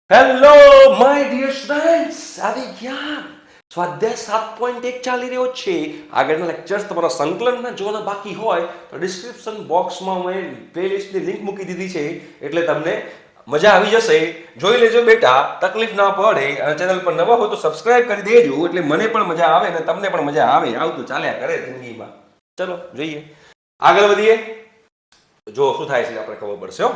Hello my dear students, આવી ગયા સ્વાધ્યાય 7.1 ચાલી રહ્યો છે. આગળના લેક્ચર્સ તમારા સંકલનના જોવાના બાકી હોય તો ડિસ્ક્રિપ્શન બોક્સમાં મેં પ્લેલિસ્ટની લિંક મૂકી દીધી છે, એટલે તમને મજા આવી જશે. જોઈ લેજો બેટા, તકલીફ ના પડે. અને ચેનલ પર નવા હોય તો સબસ્ક્રાઇબ કરી દેજો, એટલે મને પણ મજા આવે અને તમને પણ મજા આવે. આવતું ચાલ્યા કરે જિંદગીમાં. ચલો જોઈએ, આગળ વધીએ. જો શું થાય છે આપણે ખબર પડશે. હો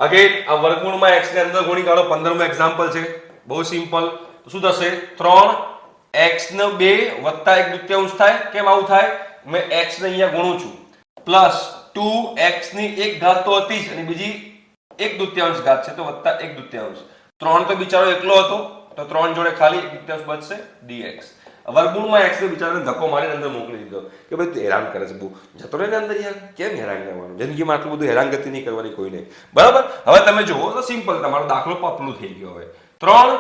અગેન આ વર્ગમૂળમાં x ને અંદર ગુણી કાઢો. 15મો એક્ઝામ્પલ છે, બહુ સિમ્પલ. શું થશે? 3x ને 2 વત્તા 1 દૂત્યાંશ થાય. કેમ આવું થાય? મેં x ને અહીંયા ગુણું છું, પ્લસ 2x ની એક ઘાત તો હતી જ, અને બીજી 1 દૂત્યાંશ ઘાત છે તો વત્તા 1 દૂત્યાંશ. 3 તો બિચારો એકલો હતો તો 3 જોડે ખાલી 1 દૂત્યાંશ બચશે dx. વર્ગમૂળમાં x ને બિચારાને ધક્કો મારીને અંદર મોકલી દીધો કે ભાઈ તું હેરાન કરે છે, બહુ જતો રહે ને અંદર. યાર કેમ હેરાન કરવાનું? જિંદગીમાં આટલું બધું હેરાનગતિ નહીં કરવાની કોઈને, બરાબર? હવે તમે જુઓ તો સિમ્પલ, તમારો દાખલો પતલું થઈ ગયો. હવે 3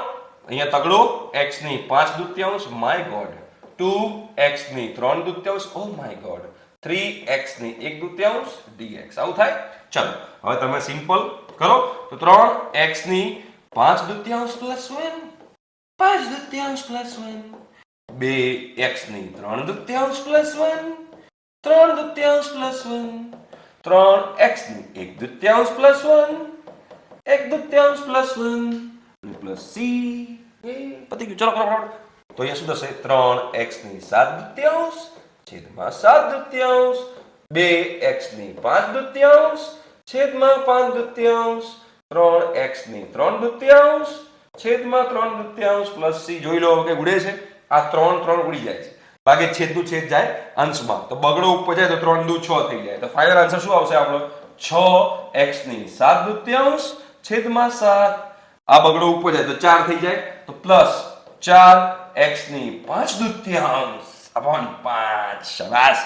અહીંયા તગડો, x ની 5 દૂત્યાંશ, માય ગોડ. 2x ની 3 દૂત્યાંશ, ઓ માય ગોડ. 3x ની 1 દૂત્યાંશ dx. આવું થાય. ચલો હવે તમે સિમ્પલ કરો તો 3x ની 5 દૂત્યાંશ પ્લસ 1, 5 દૂત્યાંશ પ્લસ 1, 2x ની 3 દૂત્યાંશ પ્લસ 1, 3 દૂત્યાંશ પ્લસ 1, 3x ની 1 દૂત્યાંશ પ્લસ 1, 1 દૂત્યાંશ પ્લસ 1 પ્લસ c. પતી ગયું. ચલો ફટાફટ. તો અહીંયા શું થશે? 3x ની 7 દૂત્યાંશ છેદમાં 7 દૂત્યાંશ, 2x ની 5 દૂત્યાંશ છેદમાં 5 દૂત્યાંશ, 3x ની 3 દૂત્યાંશ છેદમાં 3 દૂત્યાંશ પ્લસ c. જોઈ લો કે ઉડે છે. આ 3 ઉડી જાય છે, ભાગે છેદનું છેદ જાય અંશમાં, તો બગડો ઉપર જાય તો 3 દુ 6 થઈ જાય. તો ફાઇનલ આન્સર શું આવશે આપણો? 6x ની 7 દૂત્યાંશ છેદમાં 7. આ બગડો ઉપર જાય તો 4 થઈ જાય, તો પ્લસ 4x ની 5 દૂત્યાંશ અપોન 5. શાબાશ.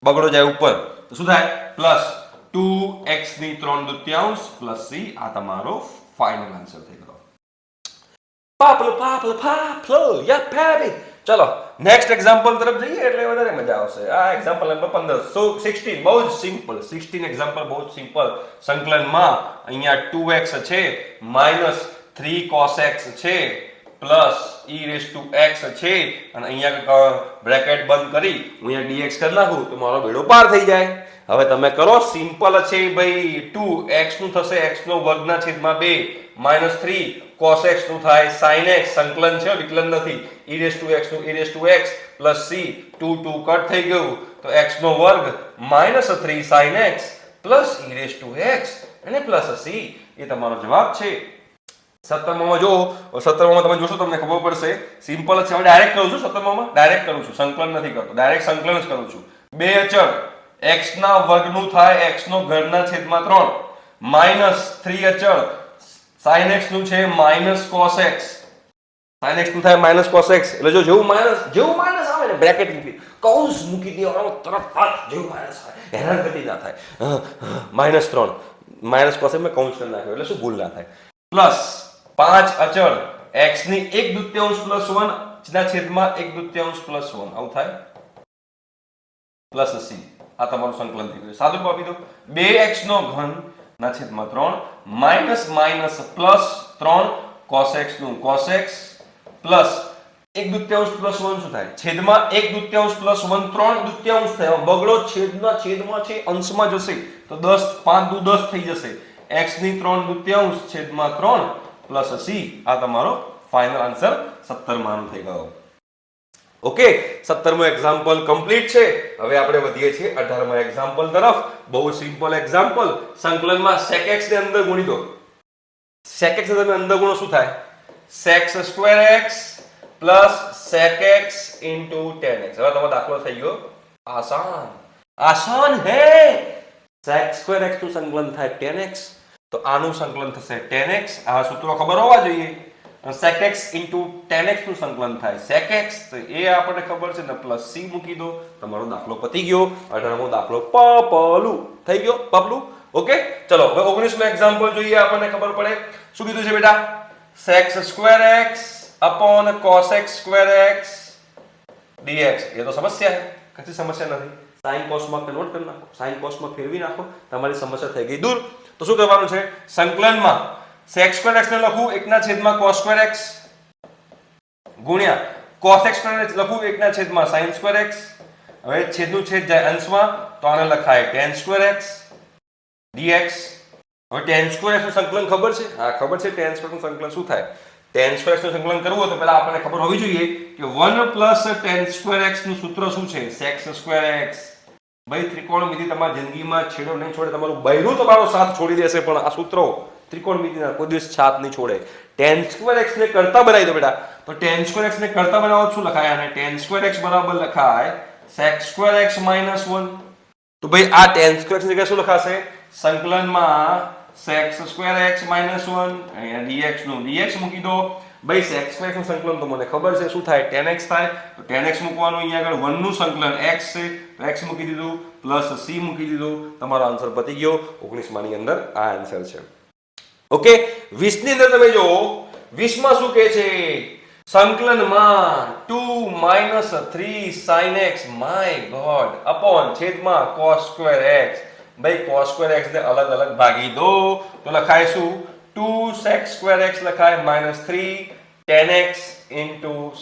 બગડો જાય ઉપર તો શું થાય? પ્લસ 2x ની 3 દૂત્યાંશ પ્લસ c. આ તમારો ફાઇનલ આન્સર થઈ ગયો. પાપલો યા પેબી. ચલો નેક્સ્ટ એક્ઝામ્પલ તરફ જઈએ એટલે વધારે મજા આવશે. આ એક્ઝામ્પલ નંબર 16. બહુ જ સિમ્પલ. 16 એક્ઝામ્પલ બહુ જ સિમ્પલ. સંકલનમાં અહીંયા 2x છે, માઇનસ 3 cos x છે, પ્લસ e⁻x છે, અને અહીંયા બ્રેકેટ બંધ કરી હું અહીંયા dx કરી નાખું તો મારો બેડો પાર થઈ જાય. હવે તમે કરો, સિમ્પલ છે ભાઈ. 2x નું થશે x નો વર્ગ ના છેદમાં 2, માઇનસ 3 cos x નું થાય sin x. સંકલન છે, વિકલન નથી. e⁻x નું e⁻x પ્લસ c. 2 કટ થઈ ગયું તો x નો વર્ગ minus 3 sin x plus e⁻x અને પ્લસ c. એ તમારો જવાબ છે. 17માં જો 17માં તમે જોશો તમને ખબર પડશે. સિમ્પલ છે. હવે ડાયરેક્ટ કરું છું. 17માં ડાયરેક્ટ કરું છું, સંકલન નથી કરતો, ડાયરેક્ટ સંકલન જ કરું છું. બે અચળ x ના વર્ગનું થાય x નો ઘનના છેદમાં 3, માઇનસ 3 અચળ sin x નું છે minus cos x. sin x નું થાય માઇનસ cos x. એટલે જો જેવું માઇનસ આવે ને બ્રેકેટ મૂકી કૌંસ મૂકી દેવાનો તરત. જેવું માઇનસ આવે હેરાનગતિ ના થાય. માઇનસ 3 માઇનસ cos x મેં કૌંસ કરી નાખ્યો એટલે શું ભૂલ ના થાય. પ્લસ 5 અચળ x ની 1 દૂત્યાંશ પ્લસ 1 ના છેદમાં 1 દૂત્યાંશ પ્લસ 1. આવું થાય. Plus c. આ તમારું સંકલન થઈ ગયું. સાદું આપી દો. 2x નો ઘન ના છેદમાં 3 minus minus plus 3 cos x નું cos x પ્લસ 1 દૂત્યાંશ પ્લસ 1 શું થાય? છેદમાં 1 દૂત્યાંશ પ્લસ 1 3 દૂત્યાંશ થાય. બગડો છેદમાં છે, અંશમાં જશે તો 10 5 દુ 10 થઈ જશે. x ની 3 દૂત્યાંશ છેદમાં 3 પ્લસ c. આ તમારો ફાઇનલ આન્સર 17 માનું થઈ ગયો. ઓકે, 17મો એક્ઝામ્પલ કમ્પ્લીટ છે. હવે આપણે વધીએ છીએ 18મા એક્ઝામ્પલ તરફ. બહુ સિમ્પલ એક્ઝામ્પલ. સંકલનમાં sec x ને અંદર ગુણી દો. sec x ને તમે અંદર ગુણો શું થાય? sec² x plus sec x into tan x. હવે તમારો દાખલો થઈ ગયો આસાન હે. sec² x નું સંકલન થાય tan x, તો આનું સંકલન થશે tan x. આ સૂત્રો ખબર હોવા જોઈએ. sec x into tan x નું સંકલન થાય sec x, તો એ આપણને ખબર છે ને, પ્લસ c મૂકી દો. તમારો દાખલો પતી ગયો. 18મો દાખલો પપલું થઈ ગયો. પપલું. ઓકે, ચલો હવે 19મો એક્ઝામ્પલ જોઈએ. આપણને ખબર પડે શું કીધું છે બેટા? sec² x upon cos x² x dx. એ તો સમસ્યા છે, કશી સમસ્યા નથી. sin cos માં કન્વર્ટ કરી નાખો, sin cos માં ફેરવી નાખો, તમારી સમસ્યા થઈ ગઈ દૂર. તો શું કરવાનું છે? સંકલનમાં sec સ્ક્વેર x ને લખું 1 ના છેદમાં cos સ્ક્વેર x ગુણ્યા cos x ને લખું 1 ના છેદમાં sin સ્ક્વેર x. હવે છેદનું છેદ જાય અંશમાં તો આને લખાય tan સ્ક્વેર x dx. હવે tan સ્ક્વેર x નું સંકલન ખબર છે? હા ખબર છે. tan સ્ક્વેર નું સંકલન શું થાય? tan સ્ક્વેર x નું સંકલન કરવું હોય તો પહેલા આપણને ખબર હોવી જોઈએ કે 1 + tan સ્ક્વેર x નું સૂત્ર શું છે? sec square x. ભાઈ ત્રિકોણમિતિ તમારી જિંદગીમાં છેડો નહીં છોડે, તમારું બૈરું તમારો સાથ છોડી દેશે, પણ આ સૂત્રો ત્રિકોણમિતિના કોઈ દિવસ સાથ નહીં છોડે. tan સ્ક્વેર x ને કરતા બનાવી દો બેટા. તો tan સ્ક્વેર x ને કરતા બનાવો શું લખાય? આને tan સ્ક્વેર x બરાબર લખાય sec સ્ક્વેર x - 1. તો ભાઈ આ tan સ્ક્વેર x ની જગ્યાએ શું લખાશે? સંકલનમાં sec સ્ક્વેર x - 1 અહીંયા dx નું dx મૂકી દો. ભાઈ sec સ્ક્વેર x નું સંકલન તો મને ખબર છે શું થાય? tan x થાય. તો tan x મૂકવાનું, અહીંયા આગળ 1 નું સંકલન x છે તો x મૂકી દીધું પ્લસ c મૂકી દીધું. તમારો આન્સર પતી ગયો. 19 માની અંદર આ આન્સર છે. ઓકે, 20 ની અંદર તમે જો 20 માં શું કહે છે? સંકલનમાં 2 - 3 sin x my God upon છેદમાં cos સ્ક્વેર x. ભાઈ cos સ્ક્વેર x ને અલગ અલગ ભાગી દો તો લખાય શું? 2 sec સ્ક્વેર x લખાય -3 tan x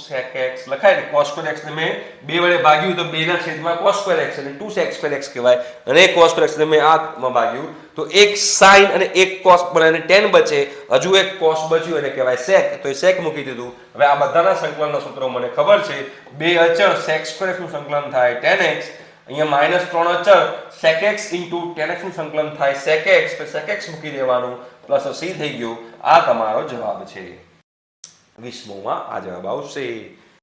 sec x લખાય ને. cos સ્ક્વેર x ને મેં 2 વડે ભાગ્યું તો 2 ના છેદમાં cos સ્ક્વેર x એટલે 2 sec સ્ક્વેર x કહેવાય. અને cos સ્ક્વેર x ને મેં આમાં ભાગ્યું તો એક sin અને એક cos બને tan બચે, હજુ એક cos બચ્યું એને કહેવાય sec. તો એ sec મૂકી દીધું. હવે આ બધાના સંકલનના સૂત્રો મને ખબર છે. બે અચળ sec સ્ક્વેર x નું સંકલન થાય tan x, અહીંયા -3 અચળ sec x tan x નું સંકલન થાય sec x, તો sec x મૂકી દેવાનું પ્લસ c થઈ ગયું. આ તમારો જવાબ છે. 20 માં આ જવાબ આવશે.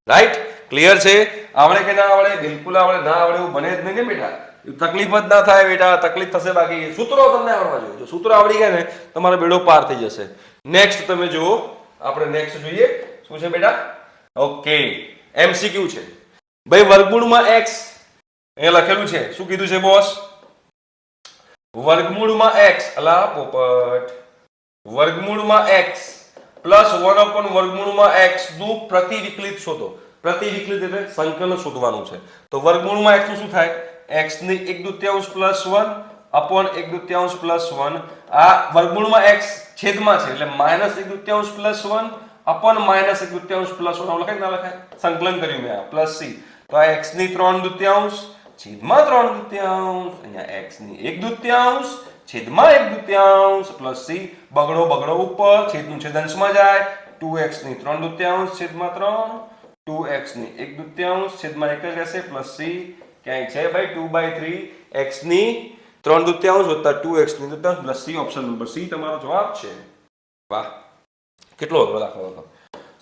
રાઈટ? ક્લિયર છે? આવડે કે ના આવડે? બિલકુલ આવડે. ના આવડે એવું બને જ નહીં ને બેટા. તકલીફ જ ના થાય બેટા. તકલીફ થશે બાકી સૂત્રો તમને આવડવા જોઈએ. જો સૂત્રો આવડી ગયા ને તમારો બેડો પાર થઈ જશે. નેક્સ્ટ તમે જુઓ, આપણે નેક્સ્ટ જોઈએ શું છે બેટા? ઓકે, MCQ છે. ભાઈ વર્ગમૂળમાં x અહીંયા લખેલું છે. શું કીધું છે બોસ? વર્ગમૂળમાં x અલા પોપટ વર્ગમૂળમાં x પ્લસ 1 વર્ગમૂળમાં x નું પ્રતિવિકલિત શોધો. પ્રતિવિકલિત એટલે સંકલન શોધવાનું છે. તો વર્ગમૂળમાં x નું શું થાય? x ની 1/2 પ્લસ 1 અપોન 1/2 પ્લસ 1. આ વર્ગમૂળમાં x છેદમાં છે એટલે -1/2 પ્લસ 1 અપોન -1/2 પ્લસ 1 લખાય ના લખાય? સંકલન કર્યું મેં આ પ્લસ c. તો આ x ની 3/2 છેદમાં 3/2 અહીંયા x ની 1/2 છેદમાં 1/2 પ્લસ c. બગડો ઉપર, છેદનું છેદ અંશમાં જાય. 2x ની 3/2 છેદમાં 3, 2x ની 1/2 છેદમાં 1 જ રહેશે પ્લસ c. ક્યાંય છે ભાઈ 2/3 x ની 3/2 વત્તા 2x ની 2/3 plus c. Option number c તમારો જવાબ છે. વાહ, કેટલો અઘરો દાખલો હતો.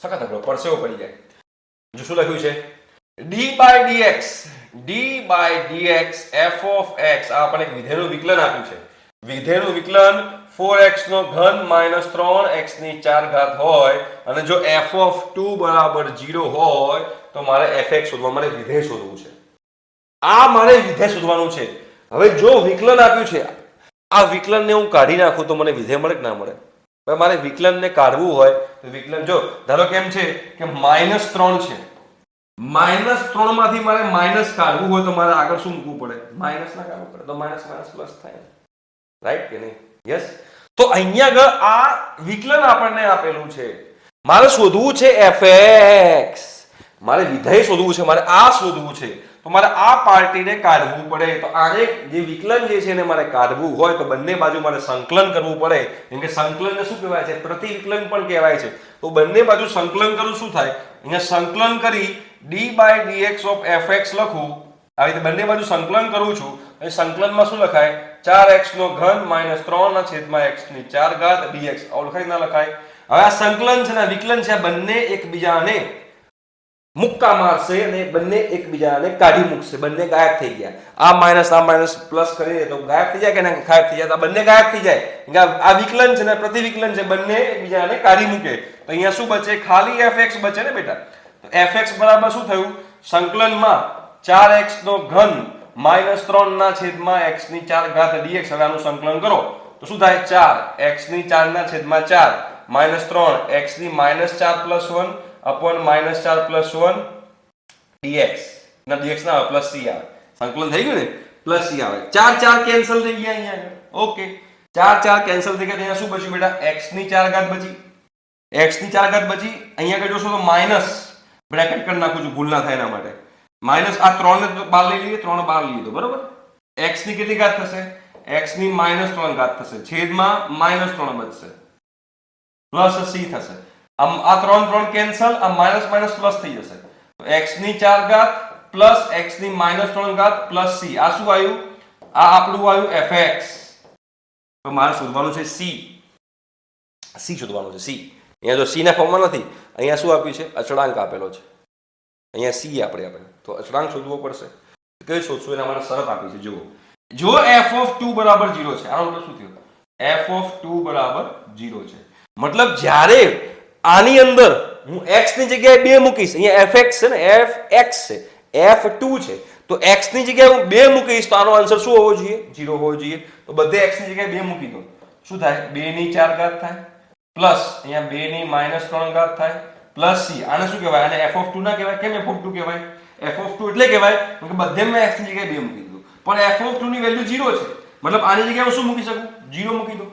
સખત અઘરો, પરસેવો પડી જાય. જો શું લખ્યું છે? d/dx f of x. આ આપણે એક વિધેયનું વિકલન આપ્યું છે. વિધેયનું વિકલન 4x નો ઘન - 3x ની 4 ઘાત હોય અને જો f of 2 બરાબર 0 હોય તો મારે fx શોધવા, મારે વિધેય શોધવું છે. આ મારે વિધેય શોધવાનું છે. હવે જો વિકલન આપ્યું છે, આ વિકલનને હું કાઢી નાખું તો મને વિધેય મળે કે ના મળે? હવે મારે વિકલનને કાઢવું હોય તો વિકલન જો ધારો કેમ છે કે -3 છે. -3 માંથી મારે માઇનસ કાઢવું હોય તો મારે આગળ શું મૂકવું પડે? માઇનસ ના કાઢવું પડે તો માઇનસ પ્લસ થાય. રાઈટ કે નહીં? યસ. તો અહીંયા આગળ આ વિકલન આપણને આપેલું છે. મારે શોધવું છે fx. મારે વિધેય શોધવું છે, મારે આ શોધવું છે. તો મારે આ પાર્ટીને કાઢવું પડે. તો આને જે વિકલન જે છે એને મારે કાઢવું હોય તો બંને બાજુ મારે સંકલન કરવું પડે. કેમ કે સંકલનને શું કહેવાય છે? પ્રતિવિકલન પણ કહેવાય છે. તો બંને બાજુ સંકલન કરું શું થાય? અહીંયા સંકલન કરી d/dx of fx લખું. આવી રીતે બંને બાજુ સંકલન કરું છું. અહીં સંકલનમાં શું લખાય? 4x નો ઘન -3 ના છેદમાં x ની 4 ઘાત dx. આવું લખાય ના લખાય? હવે આ સંકલન છે ને વિકલન છે, બંને એકબીજાને મુક્કા મારશે અને બંને એકબીજાને કાઢી મૂકશે. બંને ગાયબ થઈ ગયા. આ માઇનસ પ્લસ કરીએ તો ગાયબ થઈ જાય કે ના ગાયબ થઈ જાય? તો બંને ગાયબ થઈ જાય. આ વિકલન છે ને પ્રતિવિકલન છે, બંને એકબીજાને કાઢી મૂકે. તો અહીંયા શું બચે? ખાલી fx બચે ને બેટા. તો fx બરાબર શું થયું? સંકલનમાં 4x નો ઘન -3 ના છેદમાં x ની 4 ઘાત dx. હવે આનું સંકલન કરો તો શું થાય? 4 x ની 4 ના છેદમાં 4 -3 x ની -4 પ્લસ 1 અપોન -4 પ્લસ 1 dx. ના dx ના પ્લસ c આવે. સંકલન થઈ ગયું ને? પ્લસ c આવે. 4 કેન્સલ થઈ ગયા અહીંયા. ઓકે, 4 4 કેન્સલ થઈ ગયા. અહીંયા શું બચ્યું બેટા? x ની 4 ઘાત બચી. x ની 4 ઘાત બચી. અહીંયા આગળ જોશો તો માઇનસ બ્રેકેટ કરી નાખું છું, ભૂલ ના થાય એના માટે. માઇનસ આ 3 ને બહાર લઈ લઈએ, 3 બહાર લઈ લીધો, બરોબર. x ની કેટલી ઘાત થશે? x ની -3 ઘાત થશે, છેદમાં -3 બચશે, પ્લસ c થશે. આમ આ 3 3 કેન્સલ, આ માઇનસ માઇનસ પ્લસ થઈ જશે. તો x ની 4 ઘાત પ્લસ x ની -3 ઘાત પ્લસ c. આ શું આવ્યું? આ આપણું આવ્યું fx. તો મારે શોધવાનું છે c. c શોધવાનું છે c. અહીંયા જો c ના ફોર્મમાં નથી, અહીંયા શું આપ્યું છે? અચળાંક આપેલો છે. અહીંયા c આપણે આપેલો, તો અચળાંક શોધવો પડશે. કઈ શોધશું? એના માટે શરત આપી છે. જુઓ, જો f(2) બરાબર 0 છે, આનો મતલબ શું થયો? f(2) બરાબર 0 છે, મતલબ જ્યારે આની અંદર હું x ની જગ્યાએ 2 મૂકીશ, અહીંયા fx છે ને, fx છે, f2 છે, તો x ની જગ્યાએ હું 2 મૂકીશ તો આનો આન્સર શું હોવો જોઈએ? 0 હોવો જોઈએ. તો બધે x ની જગ્યાએ 2 મૂકી દો, શું થાય? 2 ની 4 ઘાત થાય, પ્લસ અહીંયા 2 ની -3 ઘાત થાય, પ્લસ c. આને શું કહેવાય? આને f(2) ના કહેવાય. કેમ f(2) કહેવાય? f(2) એટલે કહેવાય કે બધે મેં x ની જગ્યાએ 2 મૂકી દીધું, પણ f(2) ની વેલ્યુ 0 છે, મતલબ આની જગ્યાએ હું શું મૂકી શકું? 0 મૂકી દો.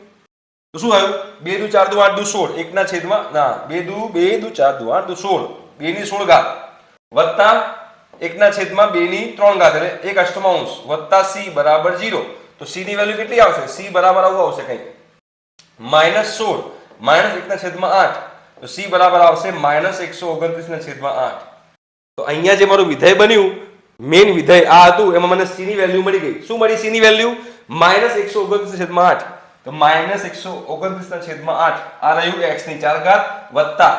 તો શું આવ્યું? 2 દુ 4 દુ 8 દુ 16, 1 ના છેદમાં ના 2 દુ 4 દુ 8 દુ 16, 2 ની 16 ઘાત વત્તા 1 ના છેદમાં 2 ની 3 ઘાત એટલે 1 અષ્ટમાંશ વત્તા c બરાબર 0. તો c ની વેલ્યુ કેટલી આવશે? c બરાબર આવું આવશે કંઈક -16 -1 ના છેદમાં 8, તો c બરાબર આવશે -129 ના છેદમાં 8. તો અહીંયા જે મારું વિધેય બન્યું, મેઇન વિધેય આ હતું, એમાં મને c ની વેલ્યુ મળી ગઈ. શું મળી? c ની વેલ્યુ -129 ના છેદમાં 8. તો -129 ના છેદમાં 8 આ રહ્યું x ની 4 ઘાત વત્તા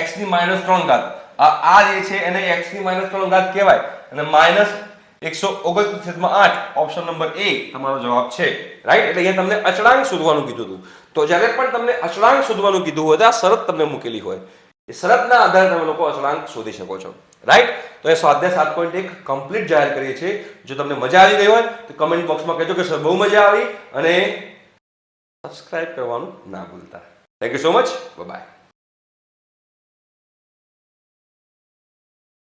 x ની -3 ઘાત. આ જે છે એને x ની -3 ઘાત કહેવાય, અને -129 ના છેદમાં 8 ઓપ્શન નંબર A તમારો જવાબ છે, રાઈટ. એટલે અહીંયા તમને અચળાંક શોધવાનું કીધું હતું. તો જ્યારે પણ તમને અચળાંક શોધવાનું કીધું હોય તો આ શરત તમને મૂકેલી હોય, એ શરતના આધારે તમે લોકો અચળાંક શોધી શકો છો, રાઈટ. તો એ સ્વાધ્યાય 7.1 કમ્પ્લીટ જાહેર કરીએ છીએ. જો તમને મજા આવી ગઈ હોય તો કમેન્ટ બોક્સમાં કહેજો કે સર બહુ મજા આવી, અને સબસ્ક્રાઇબ કરવાનું ના ભૂલતા. Thank you so much. By.